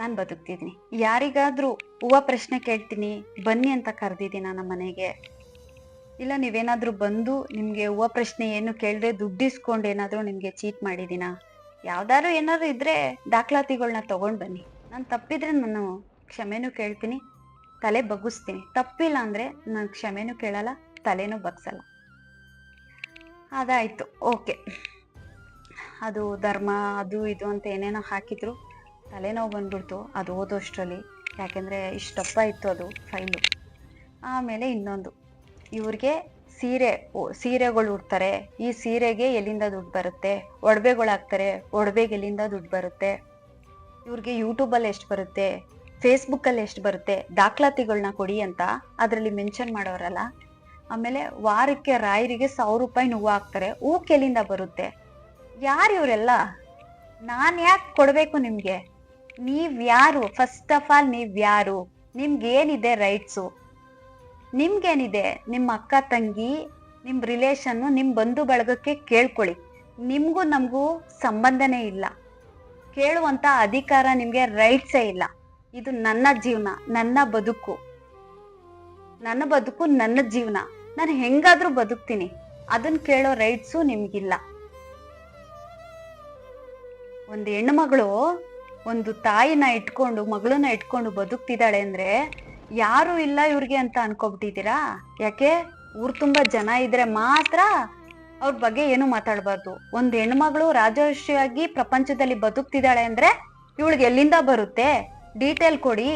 ನಾನು ಬದುಕ್ತಿದ್ದೀನಿ. ಯಾರಿಗಾದ್ರೂ ಹೂವ ಪ್ರಶ್ನೆ ಕೇಳ್ತೀನಿ, ಬನ್ನಿ ಅಂತ ಕರೆದಿದ್ದೀನ ನಮ್ಮ ಮನೆಗೆ? ಇಲ್ಲ ನೀವೇನಾದ್ರೂ ಬಂದು ನಿಮ್ಗೆ ಹೂವ ಪ್ರಶ್ನೆ ಏನು ಕೇಳದೆ ದುಡ್ಡಿಸ್ಕೊಂಡು ಏನಾದ್ರೂ ನಿಮ್ಗೆ ಚೀಟ್ ಮಾಡಿದೀನ? ಯಾವ್ದಾದ್ರು ಏನಾದ್ರು ಇದ್ರೆ ದಾಖಲಾತಿಗಳನ್ನ ತಗೊಂಡ್ ಬನ್ನಿ. ನಾನು ತಪ್ಪಿದ್ರೆ ನಾನು ಕ್ಷಮೆನೂ ಕೇಳ್ತೀನಿ, ತಲೆ ಬಗ್ಗಿಸ್ತೀನಿ. ತಪ್ಪಿಲ್ಲ ಅಂದ್ರೆ ನಾನು ಕ್ಷಮೆನೂ ಕೇಳಲ್ಲ, ತಲೆನೂ ಬಗ್ಸಲ್ಲ. ಅದಾಯ್ತು, ಓಕೆ. ಅದು ಧರ್ಮ ಅದು ಇದು ಅಂತ ಏನೇನೋ ಹಾಕಿದ್ರು, ತಲೆನೋವು ಬಂದ್ಬಿಡ್ತು ಅದು ಓದೋಷ್ಟರಲ್ಲಿ. ಯಾಕೆಂದರೆ ಇಷ್ಟಪ್ಪ ಇತ್ತು ಅದು ಫೈಲು. ಆಮೇಲೆ ಇನ್ನೊಂದು, ಇವ್ರಿಗೆ ಸೀರೆಗಳು ಉಡ್ತಾರೆ, ಈ ಸೀರೆಗೆ ಎಲ್ಲಿಂದ ದುಡ್ಡು ಬರುತ್ತೆ? ಒಡವೆಗಳು ಹಾಕ್ತಾರೆ, ಒಡವೆಗೆ ಎಲ್ಲಿಂದ ದುಡ್ಡು ಬರುತ್ತೆ? ಇವ್ರಿಗೆ ಯೂಟ್ಯೂಬಲ್ಲಿ ಎಷ್ಟು ಬರುತ್ತೆ, ಫೇಸ್ಬುಕ್ಕಲ್ಲಿ ಎಷ್ಟು ಬರುತ್ತೆ, ದಾಖಲಾತಿಗಳನ್ನ ಕೊಡಿ ಅಂತ ಅದರಲ್ಲಿ ಮೆನ್ಷನ್ ಮಾಡೋರಲ್ಲ. ಆಮೇಲೆ ವಾರಕ್ಕೆ ರಾಯರಿಗೆ 1000 ರೂಪಾಯಿ ಹೂವು ಹಾಕ್ತಾರೆ, ಹೂಕ್ಕೆ ಎಲ್ಲಿಂದ ಬರುತ್ತೆ? ಯಾರು ಇವರೆಲ್ಲ? ನಾನು ಯಾಕೆ ಕೊಡಬೇಕು ನಿಮಗೆ? ನೀವ್ಯಾರು? ಫಸ್ಟ್ ಆಫ್ ಆಲ್ ನೀವ್ಯಾರು? ನಿಮ್ಗೇನಿದೆ ರೈಟ್ಸು? ನಿಮ್ಗೇನಿದೆ? ನಿಮ್ಮ ಅಕ್ಕ ತಂಗಿ, ನಿಮ್ಮ ರಿಲೇಷನ್ನು, ನಿಮ್ಮ ಬಂಧು ಬಳಗಕ್ಕೆ ಕೇಳ್ಕೊಳ್ಳಿ. ನಿಮ್ಗೂ ನಮಗೂ ಸಂಬಂಧನೇ ಇಲ್ಲ, ಕೇಳುವಂತ ಅಧಿಕಾರ ನಿಮ್ಗೆ ರೈಟ್ಸೇ ಇಲ್ಲ. ಇದು ನನ್ನ ಜೀವನ, ನನ್ನ ಬದುಕು, ನನ್ನ ಜೀವನ. ನಾನು ಹೆಂಗಾದ್ರೂ ಬದುಕ್ತೀನಿ, ಅದನ್ನ ಕೇಳೋ ರೈಟ್ಸು ನಿಮ್ಗಿಲ್ಲ. ಒಂದು ಹೆಣ್ಣು ಮಗಳು ಒಂದು ತಾಯಿನ ಇಟ್ಕೊಂಡು, ಮಗಳನ್ನ ಇಟ್ಕೊಂಡು ಬದುಕ್ತಿದ್ದಾಳೆ ಅಂದ್ರೆ ಯಾರು ಇಲ್ಲ ಇವ್ರಿಗೆ ಅಂತ ಅನ್ಕೊಬಿಟ್ಟಿದ್ದೀರಾ? ಯಾಕೆ? ಊರ್ ತುಂಬಾ ಜನ ಇದ್ರೆ ಮಾತ್ರ ಅವ್ರ ಬಗ್ಗೆ ಏನು ಮಾತಾಡ್ಬಾರ್ದು. ಒಂದು ಹೆಣ್ಮಗಳು ರಾಜರ್ಷಿಯಾಗಿ ಪ್ರಪಂಚದಲ್ಲಿ ಬದುಕ್ತಿದ್ದಾಳೆ ಅಂದ್ರೆ ಇವಳಿಗೆ ಎಲ್ಲಿಂದ ಬರುತ್ತೆ? ಡೀಟೇಲ್ ಕೊಡಿ.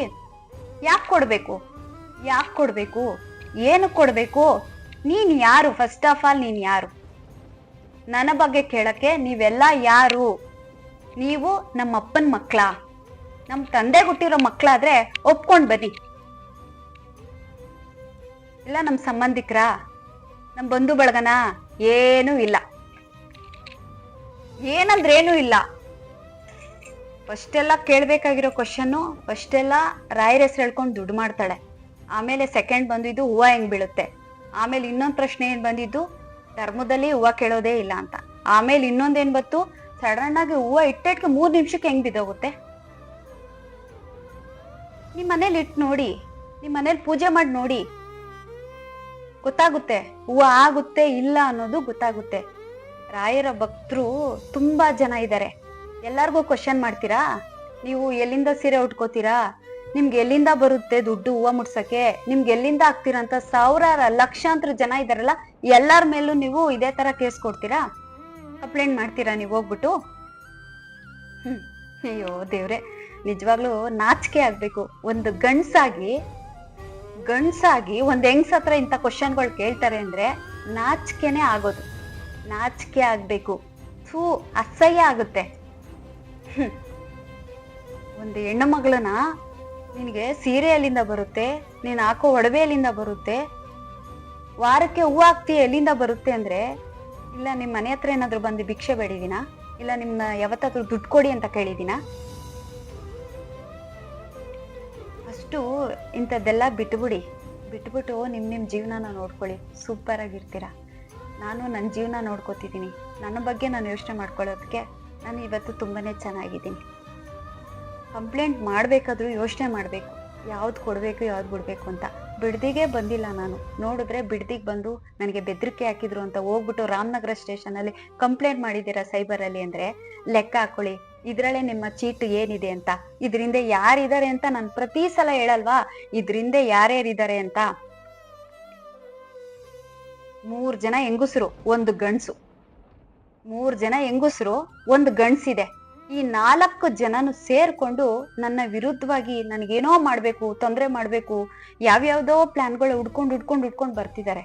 ಯಾಕೆ ಕೊಡ್ಬೇಕು? ಏನು ಕೊಡ್ಬೇಕು? ನೀನ್ ಯಾರು? ಫಸ್ಟ್ ಆಫ್ ಆಲ್ ನೀನ್ ಯಾರು? ನನ್ನ ಬಗ್ಗೆ ಕೇಳಕ್ಕೆ ನೀವೆಲ್ಲ ಯಾರು? ನೀವು ನಮ್ಮ ಅಪ್ಪನ ಮಕ್ಳ, ನಮ್ಮ ತಂದೆ ಹುಟ್ಟಿರೋ ಮಕ್ಳಾದ್ರೆ ಒಪ್ಕೊಂಡ್ ಬನ್ನಿ. ಇಲ್ಲ ನಮ್ಮ ಸಂಬಂಧಿಕರ, ನಮ್ಮ ಬಂಧು ಬಳಗನ? ಏನೂ ಇಲ್ಲ. ಏನಂದ್ರೇನು ಇಲ್ಲ. ಫಸ್ಟೆಲ್ಲ ಕೇಳ್ಬೇಕಾಗಿರೋ ಕ್ವಶನ್ನು, ಫಸ್ಟೆಲ್ಲ ರಾಯರ ಹೆಸರು ಹೇಳ್ಕೊಂಡು ದುಡ್ಡು ಮಾಡ್ತಾಳೆ. ಆಮೇಲೆ ಸೆಕೆಂಡ್ ಬಂದಿದ್ದು ಹೂವು ಹೆಂಗ್ ಬೀಳುತ್ತೆ. ಆಮೇಲೆ ಇನ್ನೊಂದು ಪ್ರಶ್ನೆ ಏನ್ ಬಂದಿದ್ದು, ಧರ್ಮದಲ್ಲಿ ಹೂವು ಕೇಳೋದೇ ಇಲ್ಲ ಅಂತ. ಆಮೇಲೆ ಇನ್ನೊಂದೇನ್ ಬಂತು, ಸಡನ್ ಆಗಿ ಹೂವು ಇಟ್ಟಿಟ್ಕೆ 3 ನಿಮಿಷಕ್ಕೆ ಹೆಂಗ್ ಬಿದ್ದೋಗುತ್ತೆ? ನಿಮ್ ಮನೇಲಿ ಇಟ್ಟು ನೋಡಿ, ನಿಮ್ ಮನೇಲಿ ಪೂಜೆ ಮಾಡಿ ನೋಡಿ, ಗೊತ್ತಾಗುತ್ತೆ. ಹೂವು ಆಗುತ್ತೆ ಇಲ್ಲ ಅನ್ನೋದು ಗೊತ್ತಾಗುತ್ತೆ. ರಾಯರ ಭಕ್ತರು ತುಂಬಾ ಜನ ಇದ್ದಾರೆ. ಎಲ್ಲಾರ್ಗೂ ಕ್ವಶನ್ ಮಾಡ್ತೀರಾ? ನೀವು ಎಲ್ಲಿಂದ ಸೀರೆ ಉಟ್ಕೋತೀರಾ? ನಿಮ್ಗೆ ಎಲ್ಲಿಂದ ಬರುತ್ತೆ ದುಡ್ಡು ಹೂವು ಮುಡ್ಸಕ್ಕೆ? ನಿಮ್ಗೆ ಎಲ್ಲಿಂದ ಆಗ್ತೀರಾ ಅಂತ ಸಾವಿರಾರ ಲಕ್ಷಾಂತರ ಜನ ಇದಾರಲ್ಲ, ಎಲ್ಲಾರ ಮೇಲೂ ನೀವು ಇದೇ ತರ ಕೇಸ್ ಕೊಡ್ತೀರಾ? ಕಂಪ್ಲೇಂಟ್ ಮಾಡ್ತೀರಾ ನೀವು ಹೋಗ್ಬಿಟ್ಟು? ಅಯ್ಯೋ ದೇವ್ರೆ, ನಿಜವಾಗ್ಲೂ ನಾಚಿಕೆ ಆಗ್ಬೇಕು. ಒಂದು ಗಂಡ್ಸಾಗಿ ಒಂದ್ ಹೆಂಗ್ಸ್ ಹತ್ರ ಇಂಥ ಕ್ವಶನ್ಗಳು ಕೇಳ್ತಾರೆ ಅಂದ್ರೆ ನಾಚಿಕೆನೆ ಆಗೋದು. ನಾಚಿಕೆ ಆಗ್ಬೇಕು. ಅಸಹ್ಯ ಆಗುತ್ತೆ. ಒಂದು ಹೆಣ್ಣು ಮಗಳನ್ನ ನಿನಗೆ ಸೀರೆ ಎಲ್ಲಿಂದ ಬರುತ್ತೆ, ನೀನ್ ಹಾಕೋ ಒಡವೆ ಎಲ್ಲಿಂದ ಬರುತ್ತೆ, ವಾರಕ್ಕೆ ಹೂವು ಹಾಕ್ತೀಯ ಎಲ್ಲಿಂದ ಬರುತ್ತೆ ಅಂದ್ರೆ, ಇಲ್ಲ ನಿಮ್ಮ ಮನೆ ಹತ್ರ ಏನಾದ್ರು ಬಂದು ಭಿಕ್ಷೆ ಬೇಡಿದಿನ? ಇಲ್ಲ ನಿಮ್ನ ಯಾವತ್ತಾದ್ರೂ ದುಡ್ಡು ಕೊಡಿ ಅಂತ ಕೇಳಿದಿನ? ಅಷ್ಟು ಇಂಥದ್ದೆಲ್ಲ ಬಿಟ್ಬಿಟ್ಟು ನಿಮ್ ಜೀವನನ ನೋಡ್ಕೊಳ್ಳಿ. ಸೂಪರ್ ಆಗಿರ್ತೀರಾ. ನಾನು ನನ್ನ ಜೀವನ ನೋಡ್ಕೋತಿದ್ದೀನಿ. ನನ್ನ ಬಗ್ಗೆ ನಾನು ಯೋಚನೆ ಮಾಡ್ಕೊಳ್ಳೋದಕ್ಕೆ ನಾನು ಇವತ್ತು ತುಂಬಾನೇ ಚೆನ್ನಾಗಿದ್ದೀನಿ. ಕಂಪ್ಲೇಂಟ್ ಮಾಡ್ಬೇಕಾದ್ರೂ ಯೋಚನೆ ಮಾಡ್ಬೇಕು, ಯಾವ್ದು ಕೊಡ್ಬೇಕು ಯಾವ್ದು ಬಿಡ್ಬೇಕು ಅಂತ. ಬಿಡ್ದಿಗೆ ಬಂದಿಲ್ಲ ನಾನು. ನೋಡಿದ್ರೆ ಬಿಡ್ದಿಗೆ ಬಂದು ನನಗೆ ಬೆದರಿಕೆ ಹಾಕಿದ್ರು ಅಂತ ಹೋಗ್ಬಿಟ್ಟು ರಾಮನಗರ ಸ್ಟೇಷನ್ ಅಲ್ಲಿ ಕಂಪ್ಲೇಂಟ್ ಮಾಡಿದ್ದೀರಾ ಸೈಬರಲ್ಲಿ ಅಂದ್ರೆ ಲೆಕ್ಕ ಹಾಕೊಳ್ಳಿ. ಇದ್ರಲ್ಲೇ ನಿಮ್ಮ ಚೀಟ್ ಏನಿದೆ ಅಂತ, ಇದ್ರಿಂದ ಯಾರಿದ್ದಾರೆ ಅಂತ ನಾನು ಪ್ರತಿ ಸಲ ಹೇಳಲ್ವಾ, ಇದ್ರಿಂದ ಯಾರ್ಯಾರಿದ್ದಾರೆ ಅಂತ. 3 ಜನ ಹೆಂಗುಸರು, 1 ಗಂಡ್ಸು. 3 ಜನ ಹೆಂಗುಸರು, 1 ಗಂಡ್ಸಿದೆ. ಈ 4 ಜನನು ಸೇರ್ಕೊಂಡು ನನ್ನ ವಿರುದ್ಧವಾಗಿ ನನಗೇನೋ ಮಾಡ್ಬೇಕು, ತೊಂದರೆ ಮಾಡ್ಬೇಕು, ಯಾವ್ಯಾವ್ದೋ ಪ್ಲಾನ್ಗಳು ಹುಡ್ಕೊಂಡು ಬರ್ತಿದ್ದಾರೆ.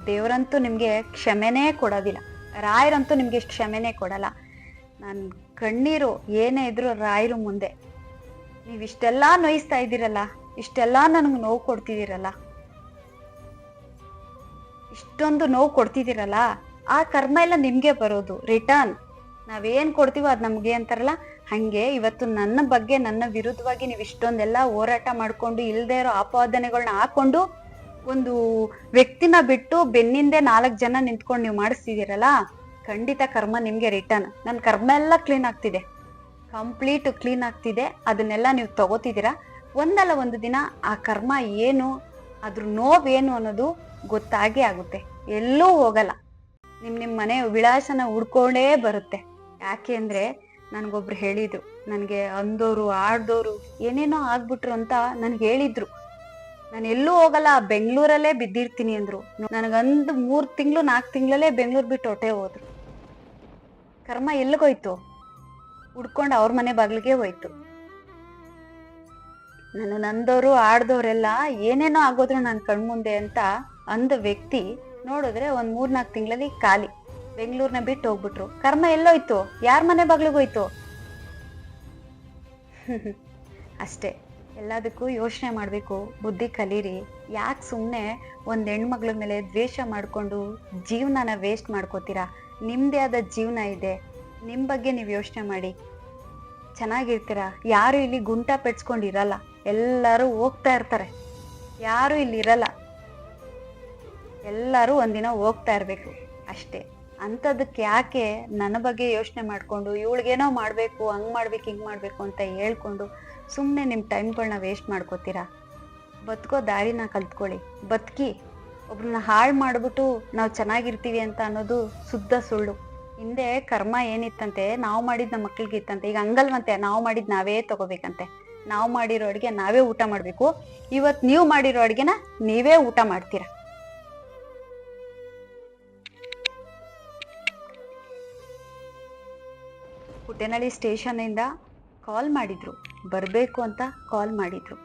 ದೇವರಂತೂ ನಿಮ್ಗೆ ಕ್ಷಮೆನೇ ಕೊಡೋದಿಲ್ಲ, ರಾಯರಂತೂ ನಿಮ್ಗೆ ಕ್ಷಮೆನೇ ಕೊಡಲ್ಲ. ನನ್ ಕಣ್ಣೀರು ಏನೇ ಇದ್ರು ರಾಯರು ಮುಂದೆ. ನೀವಿಷ್ಟೆಲ್ಲಾ ನೋಯಿಸ್ತಾ ಇದ್ದೀರಲ್ಲ, ಇಷ್ಟೆಲ್ಲಾ ನನಗೆ ನೋವು ಕೊಡ್ತಿದ್ದೀರಲ್ಲ, ಇಷ್ಟೊಂದು ನೋವು ಕೊಡ್ತಿದ್ದೀರಲ್ಲ, ಆ ಕರ್ಮ ಎಲ್ಲ ನಿಮ್ಗೆ ಬರೋದು ರಿಟರ್ನ್. ನಾವೇನ್ ಕೊಡ್ತೀವೋ ಅದ್ ನಮ್ಗೆ ಅಂತಾರಲ್ಲ, ಹಂಗೆ ಇವತ್ತು ನನ್ನ ಬಗ್ಗೆ ನನ್ನ ವಿರುದ್ಧವಾಗಿ ನೀವು ಇಷ್ಟೊಂದೆಲ್ಲ ಹೋರಾಟ ಮಾಡ್ಕೊಂಡು ಇಲ್ದೇ ಇರೋ ಆಪಾದನೆಗಳನ್ನ ಹಾಕೊಂಡು ಒಂದು ವ್ಯಕ್ತಿನ ಬಿಟ್ಟು ಬೆನ್ನಿಂದೆ 4 ಜನ ನಿಂತ್ಕೊಂಡು ನೀವು ಮಾಡಿಸ್ತಿದ್ದೀರಲ್ಲ, ಖಂಡಿತ ಕರ್ಮ ನಿಮ್ಗೆ ರಿಟರ್ನ್. ನನ್ನ ಕರ್ಮ ಎಲ್ಲ ಕ್ಲೀನ್ ಆಗ್ತಿದೆ, ಕಂಪ್ಲೀಟ್ ಕ್ಲೀನ್ ಆಗ್ತಿದೆ. ಅದನ್ನೆಲ್ಲ ನೀವು ತಗೋತಿದ್ದೀರಾ. ಒಂದಲ್ಲ ಒಂದು ದಿನ ಆ ಕರ್ಮ ಏನು, ಅದ್ರ ನೋವೇನು ಅನ್ನೋದು ಗೊತ್ತಾಗೇ ಆಗುತ್ತೆ. ಎಲ್ಲೂ ಹೋಗಲ್ಲ. ನಿಮ್ಮ ಮನೆ ವಿಳಾಸನ ಹುಡ್ಕೊಂಡೇ ಬರುತ್ತೆ. ಯಾಕೆ ಅಂದ್ರೆ ನನ್ಗೊಬ್ರು ಹೇಳಿದ್ರು, ನನಗೆ ಅಂದೋರು ಆಡ್ದೋರು ಏನೇನೋ ಆಗ್ಬಿಟ್ರು ಅಂತ ನನ್ಗೆ ಹೇಳಿದ್ರು. ನಾನು ಎಲ್ಲೂ ಹೋಗಲ್ಲ, ಬೆಂಗಳೂರಲ್ಲೇ ಬಿದ್ದಿರ್ತೀನಿ ಅಂದ್ರು. ನನಗಂದು 3 ತಿಂಗಳು 4 ತಿಂಗಳಲ್ಲೇ ಬೆಂಗಳೂರು ಬಿಟ್ಟು ಹೊಟ್ಟೆ ಹೋದ್ರು. ಕರ್ಮ ಎಲ್ಲಿಗೋಯ್ತು? ಹುಡ್ಕೊಂಡು ಅವ್ರ ಮನೆ ಬಾಗ್ಲಿಗೆ ಹೋಯ್ತು. ನಾನು ನಂದೋರು ಆಡ್ದವ್ರೆಲ್ಲ ಏನೇನೋ ಆಗೋದ್ರು ನನ್ ಕಣ್ಮುಂದೆ ಅಂತ ಅಂದ ವ್ಯಕ್ತಿ ನೋಡಿದ್ರೆ ಒಂದ್ 3-4 ತಿಂಗಳಲ್ಲಿ ಖಾಲಿ, ಬೆಂಗಳೂರ್ನ ಬಿಟ್ಟು ಹೋಗ್ಬಿಟ್ರು. ಕರ್ಮ ಎಲ್ಲೋಯ್ತು? ಯಾರ ಮನೆ ಬಾಗ್ಲಿಗೆ ಹೋಯ್ತು? ಅಷ್ಟೇ. ಎಲ್ಲದಕ್ಕೂ ಯೋಚನೆ ಮಾಡ್ಬೇಕು, ಬುದ್ಧಿ ಕಲೀರಿ. ಯಾಕೆ ಸುಮ್ಮನೆ ಒಂದ್ ಹೆಣ್ಮಕ್ಳ ಮೇಲೆ ದ್ವೇಷ ಮಾಡ್ಕೊಂಡು ಜೀವನನ ವೇಸ್ಟ್ ಮಾಡ್ಕೋತೀರಾ? ನಿಮ್ದೇ ಆದ ಜೀವನ ಇದೆ, ನಿಮ್ ಬಗ್ಗೆ ನೀವು ಯೋಚನೆ ಮಾಡಿ, ಚೆನ್ನಾಗಿರ್ತೀರ. ಯಾರು ಇಲ್ಲಿ ಗುಂಟ ಪೆಟ್ಸ್ಕೊಂಡಿರಲ್ಲ, ಎಲ್ಲರೂ ಹೋಗ್ತಾ ಇರ್ತಾರೆ. ಯಾರು ಇಲ್ಲಿ ಇರಲ್ಲ, ಎಲ್ಲರೂ ಒಂದಿನ ಹೋಗ್ತಾ ಇರ್ಬೇಕು ಅಷ್ಟೇ. ಅಂಥದಕ್ಕೆ ಯಾಕೆ ನನ್ನ ಬಗ್ಗೆ ಯೋಚನೆ ಮಾಡ್ಕೊಂಡು ಇವಳಿಗೇನೋ ಮಾಡ್ಬೇಕು, ಹಂಗ್ ಮಾಡ್ಬೇಕು ಹಿಂಗ್ ಮಾಡ್ಬೇಕು ಅಂತ ಹೇಳ್ಕೊಂಡು ಸುಮ್ಮನೆ ನಿಮ್ಮ ಟೈಮ್ಗಳನ್ನ ವೇಸ್ಟ್ ಮಾಡ್ಕೋತೀರಾ? ಬದುಕೋ ದಾರಿನ ಕಲ್ತ್ಕೊಳ್ಳಿ, ಬದುಕಿ. ಒಬ್ರನ್ನ ಹಾಳು ಮಾಡ್ಬಿಟ್ಟು ನಾವು ಚೆನ್ನಾಗಿರ್ತೀವಿ ಅಂತ ಅನ್ನೋದು ಶುದ್ಧ ಸುಳ್ಳು. ಹಿಂದೆ ಕರ್ಮ ಏನಿತ್ತಂತೆ, ನಾವು ಮಾಡಿದ್ ನಮ್ಮ ಮಕ್ಳಿಗೆ ಇತ್ತಂತೆ. ಈಗ ಹಂಗಲ್ವಂತೆ, ನಾವು ಮಾಡಿದ್ ನಾವೇ ತಗೋಬೇಕಂತೆ. ನಾವು ಮಾಡಿರೋ ಅಡ್ಗೆ ನಾವೇ ಊಟ ಮಾಡ್ಬೇಕು. ಇವತ್ ನೀವು ಮಾಡಿರೋ ಅಡ್ಗೆನ ನೀವೇ ಊಟ ಮಾಡ್ತೀರಾ. ಪುಟ್ಟೇನಹಳ್ಳಿ ಸ್ಟೇಷನ್ ಇಂದ ಕಾಲ್ ಮಾಡಿದ್ರು, ಬರ್ಬೇಕು ಅಂತ ಕಾಲ್ ಮಾಡಿದ್ರು.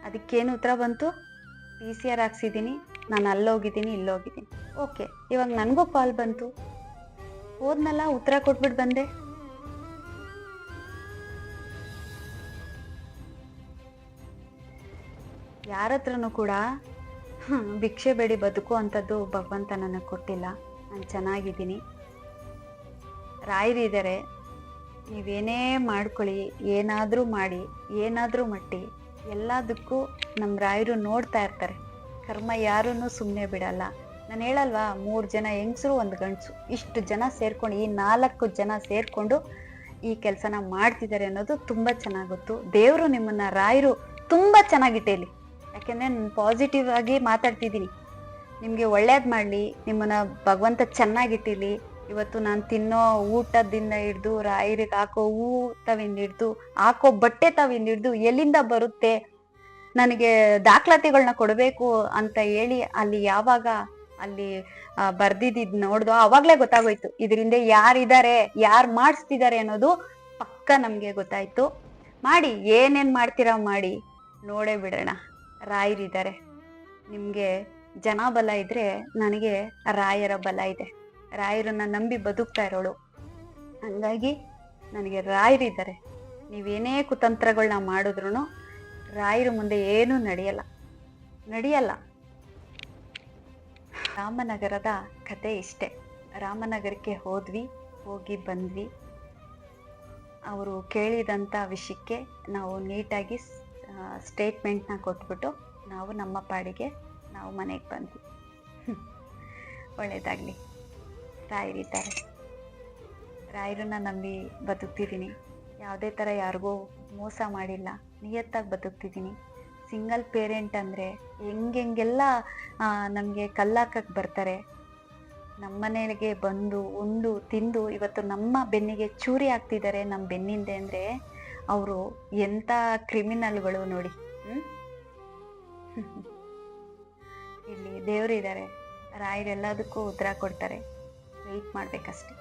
ಅದಕ್ಕೇನು ಉತ್ತರ ಬಂತು? PCR ಹಾಕ್ಸಿದ್ದೀನಿ, ನಾನು ಅಲ್ಲೋಗಿದ್ದೀನಿ ಇಲ್ಲೋಗಿದ್ದೀನಿ. ಓಕೆ, ಇವಾಗ ನನಗೂ ಕಾಲ್ ಬಂತು, ಹೋದ್ನಲ್ಲ, ಉತ್ತರ ಕೊಟ್ಬಿಟ್ಟು ಬಂದೆ. ಯಾರ ಹತ್ರನೂ ಕೂಡ ಭಿಕ್ಷೆ ಬೇಡಿ ಬದುಕು ಅಂತದ್ದು ಭಗವಂತ ನನಗೆ ಕೊಟ್ಟಿಲ್ಲ. ನಾನು ಚೆನ್ನಾಗಿದ್ದೀನಿ, ರಾಯರಿದ್ದಾರೆ. ನೀವೇನೇ ಮಾಡ್ಕೊಳ್ಳಿ, ಏನಾದರೂ ಮಾಡಿ, ಏನಾದರೂ ಮಟ್ಟಿ, ಎಲ್ಲದಕ್ಕೂ ನಮ್ಮ ರಾಯರು ನೋಡ್ತಾ ಇರ್ತಾರೆ. ಕರ್ಮ ಯಾರನ್ನೂ ಸುಮ್ಮನೆ ಬಿಡಲ್ಲ. ನಾನು ಹೇಳಲ್ವಾ, 3 ಜನ ಹೆಂಗಸರು 1 ಗಂಡಸು, ಇಷ್ಟು ಜನ ಸೇರ್ಕೊಂಡು, ಈ 4 ಜನ ಸೇರ್ಕೊಂಡು ಈ ಕೆಲಸನ ಮಾಡ್ತಿದ್ದಾರೆ ಅನ್ನೋದು ತುಂಬ ಚೆನ್ನಾಗಿ ಗೊತ್ತು. ದೇವರು ನಿಮ್ಮನ್ನ, ರಾಯರು ತುಂಬ ಚೆನ್ನಾಗಿಟ್ಟೇಲಿ. ಯಾಕೆಂದರೆ ನಾನು ಪಾಸಿಟಿವ್ ಆಗಿ ಮಾತಾಡ್ತಿದ್ದೀನಿ. ನಿಮಗೆ ಒಳ್ಳೇದು ಮಾಡಲಿ, ನಿಮ್ಮನ್ನ ಭಗವಂತ ಚೆನ್ನಾಗಿಟ್ಟಿರಲಿ. ಇವತ್ತು ನಾನು ತಿನ್ನೋ ಊಟದಿಂದ ಹಿಡ್ದು, ರಾಯರಿಗೆ ಹಾಕೋ ಊಟವಿಂದ ಹಿಡ್ದು, ಹಾಕೋ ಬಟ್ಟೆ ತಾವಿಂದ ಹಿಡ್ದು ಎಲ್ಲಿಂದ ಬರುತ್ತೆ, ನನಗೆ ದಾಖಲಾತಿಗಳನ್ನ ಕೊಡಬೇಕು ಅಂತ ಹೇಳಿ ಅಲ್ಲಿ ಯಾವಾಗ ಅಲ್ಲಿ ಬರ್ದಿದ್ದು ನೋಡ್ದೋ ಅವಾಗ್ಲೇ ಗೊತ್ತಾಗೋಯ್ತು. ಇದರಿಂದ ಯಾರಿದ್ದಾರೆ, ಯಾರು ಮಾಡಿಸ್ತಿದ್ದಾರೆ ಅನ್ನೋದು ಪಕ್ಕ ನಮ್ಗೆ ಗೊತ್ತಾಯ್ತು. ಮಾಡಿ, ಏನೇನ್ ಮಾಡ್ತೀರಾ ಮಾಡಿ, ನೋಡೇ ಬಿಡೋಣ. ರಾಯರಿದ್ದಾರೆ. ನಿಮ್ಗೆ ಜನ ಬಲ ಇದ್ರೆ ನನಗೆ ರಾಯರ ಬಲ ಇದೆ. ರಾಯರನ್ನ ನಂಬಿ ಬದುಕ್ತಾ ಇರೋಳು. ಹಂಗಾಗಿ ನನಗೆ ರಾಯರಿದ್ದಾರೆ. ನೀವೇನೇ ಕುತಂತ್ರಗಳನ್ನ ಮಾಡಿದ್ರು ರಾಯರ ಮುಂದೆ ಏನೂ ನಡೆಯಲ್ಲ. ರಾಮನಗರದ ಕತೆ ಇಷ್ಟೆ. ರಾಮನಗರಕ್ಕೆ ಹೋಗಿ ಬಂದ್ವಿ. ಅವರು ಕೇಳಿದಂಥ ವಿಷಯಕ್ಕೆ ನಾವು ನೀಟಾಗಿ ಸ್ಟೇಟ್ಮೆಂಟ್ನ ಕೊಟ್ಬಿಟ್ಟು ನಾವು ನಮ್ಮ ಪಾಡಿಗೆ ನಾವು ಮನೆಗೆ ಬಂದ್ವಿ. ಒಳ್ಳೇದಾಗಲಿ. ರಾಯರಿದ್ದಾರೆ. ರಾಯರನ್ನ ನಂಬಿ ಬದುಕ್ತಿದ್ದೀನಿ. ಯಾವುದೇ ಥರ ಯಾರಿಗೂ ಮೋಸ ಮಾಡಿಲ್ಲ, ನಿಯತ್ತಾಗಿ ಬದುಕ್ತಿದ್ದೀನಿ. ಸಿಂಗಲ್ ಪೇರೆಂಟ್ ಅಂದರೆ ಹೆಂಗೆಲ್ಲ ನಮಗೆ ಕಲ್ಲಾಕಕ್ಕೆ ಬರ್ತಾರೆ. ನಮ್ಮ ಮನೆಗೆ ಬಂದು ಉಂಡು ತಿಂದು ಇವತ್ತು ನಮ್ಮ ಬೆನ್ನಿಗೆ ಚೂರಿ ಆಗ್ತಿದ್ದಾರೆ ನಮ್ಮ ಬೆನ್ನಿಂದೆ ಅಂದರೆ ಅವರು ಎಂಥ ಕ್ರಿಮಿನಲ್ಗಳು ನೋಡಿ. ಇಲ್ಲಿ ದೇವರಿದ್ದಾರೆ, ರಾಯರೆಲ್ಲದಕ್ಕೂ ಉತ್ತರ ಕೊಡ್ತಾರೆ. ವೆಯ್ಟ್ ಮಾಡಬೇಕಷ್ಟೆ.